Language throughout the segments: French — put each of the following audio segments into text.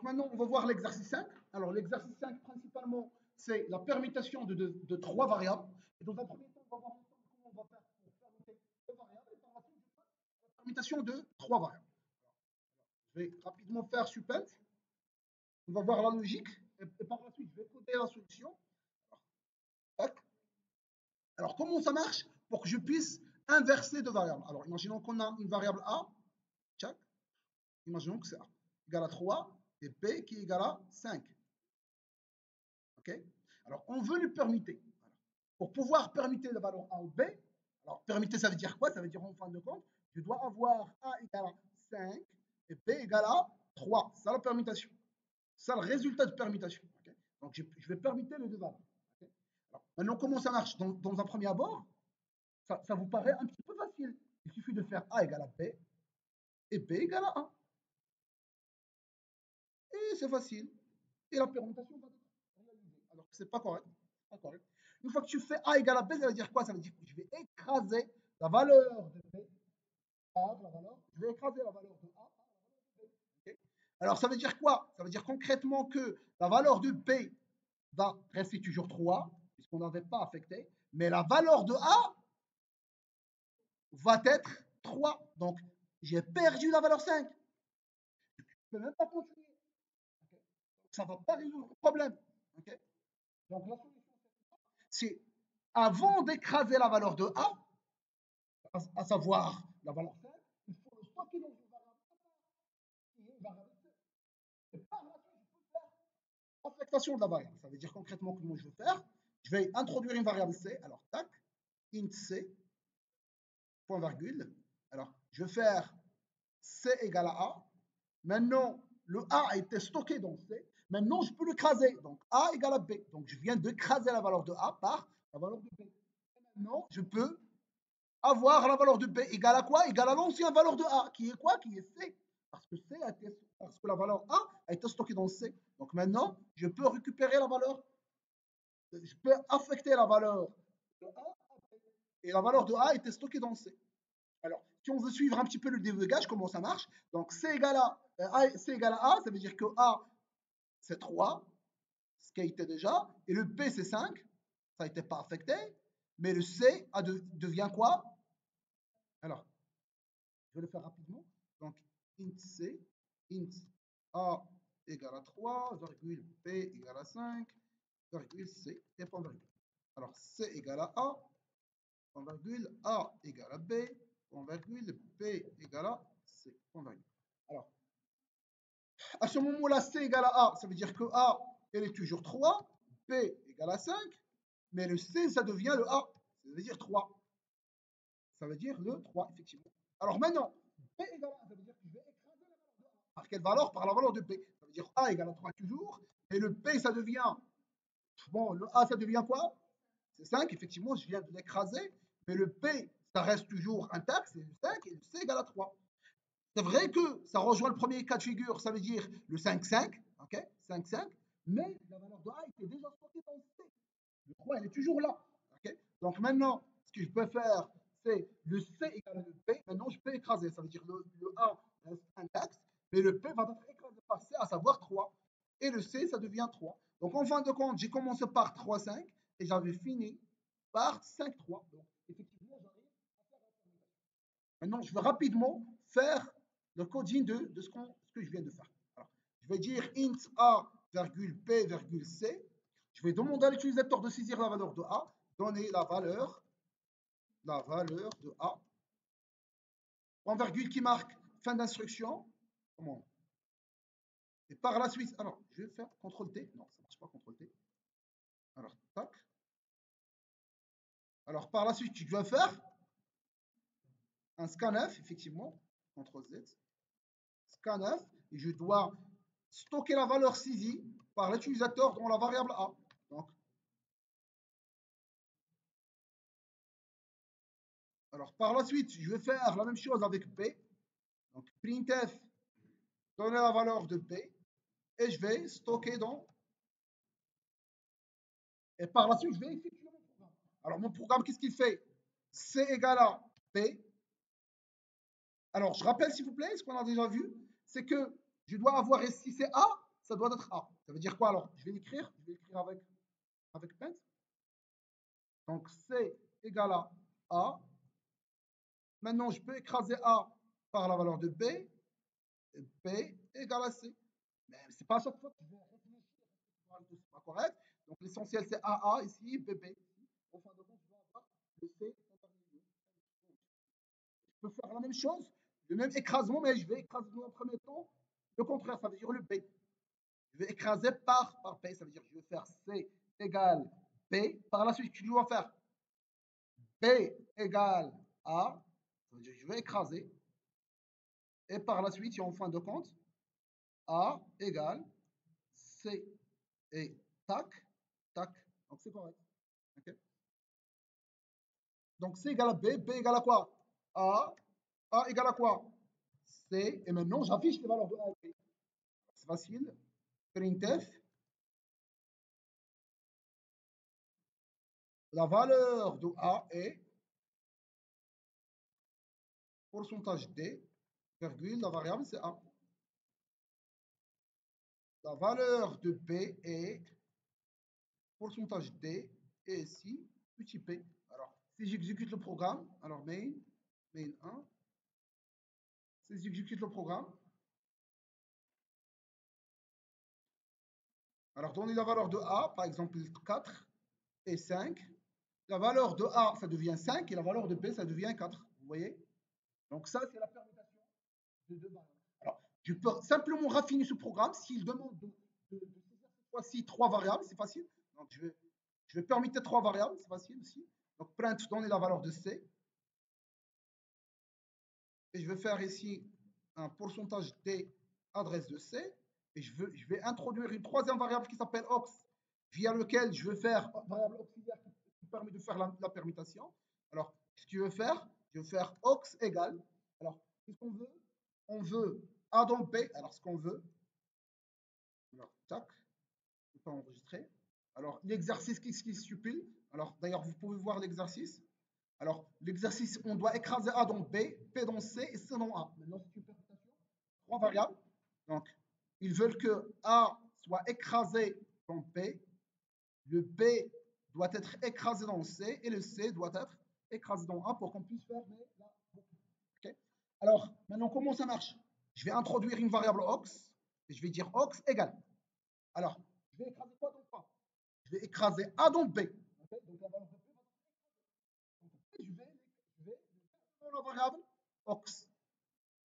Donc maintenant, on va voir l'exercice 5. Alors l'exercice 5, principalement, c'est la permutation de 3 variables. Et dans un premier temps, on va voir ensemble comment on va faire pour permuter 2 variables. Et par la suite, je ferai la permutation de 3 variables. Je vais rapidement faire suppel. On va voir la logique. Et par la suite, je vais coder la solution. Alors, comment ça marche pour que je puisse inverser 2 variables? Alors, imaginons qu'on a une variable A. Check. Imaginons que c'est A égale à 3 et B qui est égal à 5. OK? Alors, on veut le permuter. Voilà. Pour pouvoir permuter la valeur A ou B, alors permuter, ça veut dire quoi? Ça veut dire en fin de compte, je dois avoir A égale à 5 et B égale à 3. C'est ça la permutation. C'est ça le résultat de permutation. Okay? Donc, je vais permuter les 2 variables. Okay? Alors, maintenant, comment ça marche? Dans un premier abord, ça vous paraît un petit peu facile. Il suffit de faire A égale à B et B égale à 1. Et c'est facile. Et la permutation va être réalisée. Alors que ce n'est pas correct. Pas correct. Une fois que tu fais A égale à B, ça veut dire quoi? Ça veut dire que je vais écraser la valeur de B par la valeur. Je vais écraser la valeur de A par la valeur de B. Okay? Alors ça veut dire quoi? Ça veut dire concrètement que la valeur de B va rester toujours 3, puisqu'on n'avait pas affecté, mais la valeur de A va être 3. Donc, j'ai perdu la valeur 5. Je ne peux même pas continuer. Okay? Ça ne va pas résoudre le problème. Okay? Donc, la solution, c'est avant d'écraser la valeur de A, à savoir la valeur 5, il faut le stocker dans une variable qui est une variable C. Et par la suite, je peux faire affectation de la variable. Ça veut dire concrètement comment je vais faire. Je vais introduire une variable C. Alors, tac, int C, point virgule. Alors, je vais faire C égale à A. Maintenant, le A a été stocké dans C. Maintenant, je peux le craser. Donc, A égale à B. Donc, je viens de craser la valeur de A par la valeur de B. Et maintenant, je peux avoir la valeur de B égale à quoi? Égale à l'ancienne valeur de A, qui est quoi? Qui est C. Parce que la valeur A a été stockée dans C. Donc, maintenant, je peux récupérer la valeur. Je peux affecter la valeur de A et la valeur de A a été stockée dans C. Alors, si on veut suivre un petit peu le débugage, comment ça marche? Donc, C égale à A, ça veut dire que A, c'est 3, ce qui a été déjà, et le B, c'est 5, ça n'a été pas affecté, mais le C devient quoi? Alors, je vais le faire rapidement. Donc, int C, int A égale à 3, virgule B égale à 5, virgule C et point virgule. Alors, C égale à A, point virgule, A égale à B, point virgule, B égale à C, point virgule. Alors, à ce moment-là, C égale à A, ça veut dire que A, elle est toujours 3, B égale à 5, mais le C, ça devient le A, ça veut dire 3. Ça veut dire le 3, effectivement. Alors maintenant, B égale à A, ça veut dire que je vais écraser la valeur de A. Par quelle valeur? Par la valeur de B. Ça veut dire A égale à 3 toujours, et le B, ça devient, bon, le A, ça devient quoi? C'est 5, effectivement, je viens de l'écraser, mais le B, ça reste toujours intact, c'est le 5, et le C égale à 3. C'est vrai que ça rejoint le premier cas de figure, ça veut dire le 5,5, ok, 5,5, mais la valeur de A était déjà stockée dans le C. Le 3, elle est toujours là. Okay. Donc maintenant, ce que je peux faire, c'est le C égale à le B. Maintenant, je peux écraser. Ça veut dire le A reste intact, mais le B va être écrasé par C, à savoir 3. Et le C, ça devient 3. Donc en fin de compte, j'ai commencé par 3,5 et j'avais fini par 5,3. Donc effectivement, j'arrive à faire la termination. Maintenant, je vais rapidement faire le coding de ce que je viens de faire. Alors, je vais dire int A, B, C. Je vais demander à l'utilisateur de saisir la valeur de A, donner la valeur de A. Point virgule qui marque fin d'instruction. Comment? Et par la suite, alors, je vais faire CTRL-T. Non, ça ne marche pas, CTRL-T. Alors, tac. Alors, par la suite, je vais faire un scanf, effectivement. CTRL-Z. Scanf. Et je dois stocker la valeur saisie par l'utilisateur dans la variable A. Donc, alors, par la suite, je vais faire la même chose avec B. Donc, printf, donner la valeur de B, et je vais stocker dans. Et par la suite, je vais effectuer mon programme. Alors, mon programme, qu'est-ce qu'il fait? C égale à B. Alors, je rappelle, s'il vous plaît, ce qu'on a déjà vu, c'est que je dois avoir ici, c'est A, ça doit être A. Ça veut dire quoi alors? Je vais l'écrire avec Paint. Donc C égale à A. Maintenant, je peux écraser A par la valeur de B. Et B égale à C. Mais ce n'est pas à chaque fois que je vais réfléchir. Ce n'est pas correct. Donc l'essentiel, c'est AA ici, BB. Au fin de compte, je vais avoir le C en dernier. Je peux faire la même chose, le même écrasement, mais je vais écraser dans un premier temps le contraire, ça veut dire le B. Je vais écraser par B, ça veut dire que je vais faire C égale B. Par la suite, je dois faire B égale A, ça veut dire que je vais écraser. Et par la suite, en fin de compte, A égale C. Et tac, tac. Donc c'est correct. Okay. Donc C égale à B, B égale à quoi? A égale à quoi? C. Et maintenant, j'affiche les valeurs de A et B. C'est facile. Printf. La valeur de A est pourcentage D, virgule, la variable c'est A. La valeur de B est pourcentage D, et ici, petit p. Alors, si j'exécute le programme, alors main 1, si j'exécute le programme, alors donner la valeur de A, par exemple 4 et 5, la valeur de A, ça devient 5, et la valeur de B, ça devient 4. Vous voyez? Donc ça, c'est la permutation de deux variables. Alors, je peux simplement raffiner ce programme s'il demande de voici trois variables, c'est facile. Donc, je vais permuter trois variables, c'est facile aussi. Donc, print, donner la valeur de C. Et je vais faire ici un pourcentage D adresse de C. Et je vais introduire une troisième variable qui s'appelle ox, via lequel je vais faire variable auxiliaire qui permet de faire la permutation. Alors, ce que je vais faire, je vais faire ox égale. Alors, qu'est-ce qu'on veut? On veut A dans B. Alors, ce qu'on veut. Alors, tac. Je ne peux pas enregistrer. Alors, l'exercice, qu'est-ce qui supplie? Alors, d'ailleurs, vous pouvez voir l'exercice. Alors, l'exercice, on doit écraser A dans B, P dans C et C dans A. Maintenant, c'est une permutation. Trois variables. Donc, ils veulent que A soit écrasé dans B, le B doit être écrasé dans C et le C doit être écrasé dans A pour qu'on puisse faire la boucle. Okay. Alors, maintenant, comment ça marche? Je vais introduire une variable ox et je vais dire ox égale. Alors, je vais écraser quoi dans A? Je vais écraser A dans B. Okay. Donc, la valeur de B va être écrasée. Je vais la variable ox.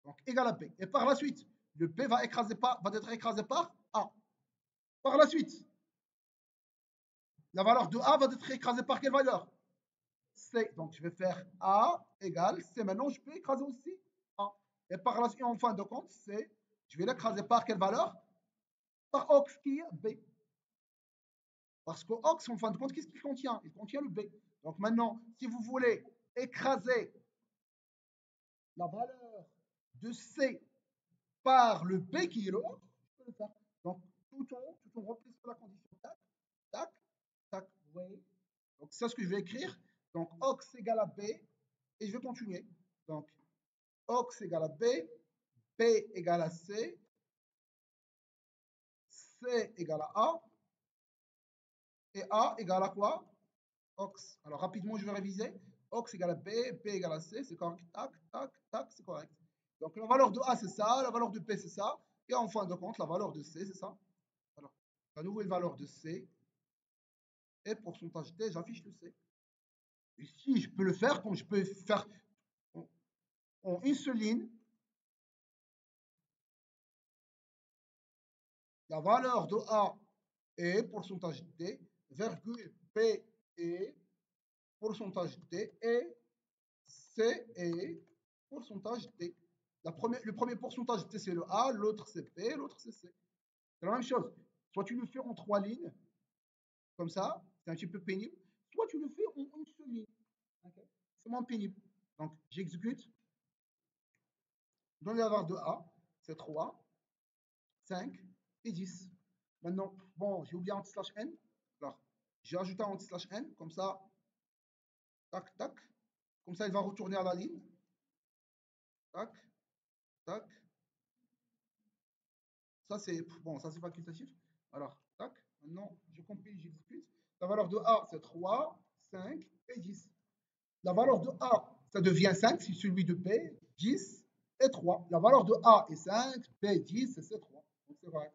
Donc, égal à B. Et par la suite, le B va être écrasé par A. Par la suite, la valeur de A va être écrasée par quelle valeur? C. Donc, je vais faire A égale C. Maintenant, je peux écraser aussi A. Et par la suite, en fin de compte, C, je vais l'écraser par quelle valeur? Par ox qui est B. Parce que ox, en fin de compte, qu'est-ce qu'il contient? Il contient le B. Donc maintenant, si vous voulez écraser la valeur de C par le B qui est le ox, je peux le faire. Donc tout en remplissant la condition. Tac, tac, tac. Vous voyez? Donc c'est ce que je vais écrire. Donc ox égale à B et je vais continuer. Donc ox égale à B, B égale à C, C égale à A, et A égale à quoi? Ox. Alors rapidement, je vais réviser. Ox égale à B, B égale à C, c'est correct. Tac, tac, tac, c'est correct. Donc la valeur de A, c'est ça, la valeur de B, c'est ça, et en fin de compte, la valeur de C, c'est ça. Alors, la nouvelle valeur de C, et pourcentage D, j'affiche le C. Ici, je peux le faire comme je peux faire en une seule ligne. La valeur de A est pourcentage D, virgule B est pourcentage D et C est pourcentage D. Le premier pourcentage D, c'est le A, l'autre c'est B, l'autre c'est C. C'est la même chose. Soit tu le fais en trois lignes, comme ça, c'est un petit peu pénible, soit tu le fais en une seule ligne. Okay. C'est moins pénible. Donc, j'exécute. Dans la valeur de A, c'est 3, 5 et 10. Maintenant, bon, j'ai oublié un petit slash n. Alors, j'ai ajouté un petit slash n, comme ça, tac, tac. Comme ça, il va retourner à la ligne. Tac, tac. Ça, c'est bon, ça c'est facultatif. Alors, tac, maintenant, je compile, j'exécute. La valeur de A, c'est 3, 5 et 10. La valeur de A, ça devient 5 si celui de B, 10 et 3. La valeur de A est 5, B 10 et c'est 3. Donc c'est vrai.